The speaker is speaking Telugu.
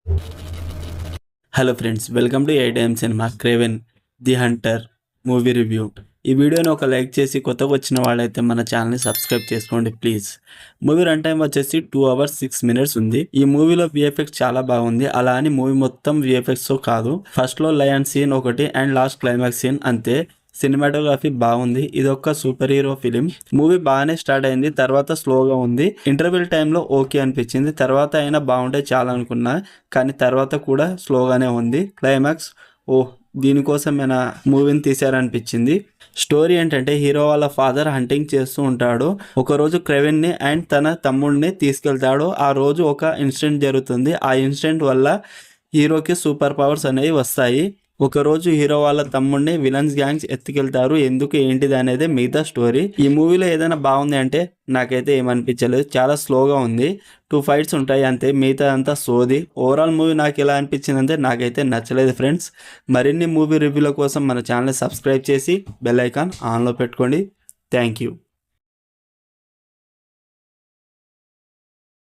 Hello friends, welcome to AIM cinema Kraven the hunter movie review. ఈ వీడియోని ఒక లైక్ చేసి కొత్తగా వచ్చిన వాళ్ళైతే మన ఛానల్ని సబ్స్క్రైబ్ చేసుకోండి ప్లీజ్. మూవీ రన్ టైం వచ్చేసి 2 hours 6 minutes ఉంది. ఈ మూవీలో విఎఫ్ఎక్స్ చాలా బాగుంది. అలా అని మూవీ మొత్తం విఎఫ్ఎక్స్ కాదు. ఫస్ట్లో లయన్ సీన్ ఒకటి అండ్ లాస్ట్ క్లైమాక్స్ సీన్ అంతే. సినిమాటోగ్రఫీ బాగుంది. ఇది ఒక సూపర్ హీరో ఫిలిం. మూవీ బాగానే స్టార్ట్ అయింది, తర్వాత స్లోగా ఉంది. ఇంటర్వెల్ టైంలో ఓకే అనిపించింది, తర్వాత అయినా బాగుంటే చాలా అనుకున్నా, కానీ తర్వాత కూడా స్లోగానే ఉంది. క్లైమాక్స్ దీనికోసమైనా మూవీని తీశారనిపించింది. స్టోరీ ఏంటంటే హీరో వాళ్ళ ఫాదర్ హంటింగ్ చేస్తూ ఉంటాడు. ఒకరోజు క్రెవెన్ని అండ్ తన తమ్ముడిని తీసుకెళ్తాడు. ఆ రోజు ఒక ఇన్సిడెంట్ జరుగుతుంది. ఆ ఇన్సిడెంట్ వల్ల హీరోకి సూపర్ పవర్స్ అనేవి వస్తాయి. ఒకరోజు హీరో వాళ్ళ తమ్ముడిని విలన్స్ గ్యాంగ్స్ ఎత్తుకెళ్తారు. ఎందుకు ఏంటిది అనేది మిగతా స్టోరీ. ఈ మూవీలో ఏదైనా బాగుంది అంటే నాకైతే ఏమనిపించలేదు. చాలా స్లోగా ఉంది. 2 fights ఉంటాయి అంతే, మిగతా అంతా సోది. ఓవరాల్ మూవీ నాకు ఎలా అనిపించింది అంటే నాకైతే నచ్చలేదు ఫ్రెండ్స్. మరిన్ని మూవీ రివ్యూల కోసం మన ఛానల్ని సబ్స్క్రైబ్ చేసి బెల్ ఐకాన్ ఆన్లో పెట్టుకోండి. Thank you.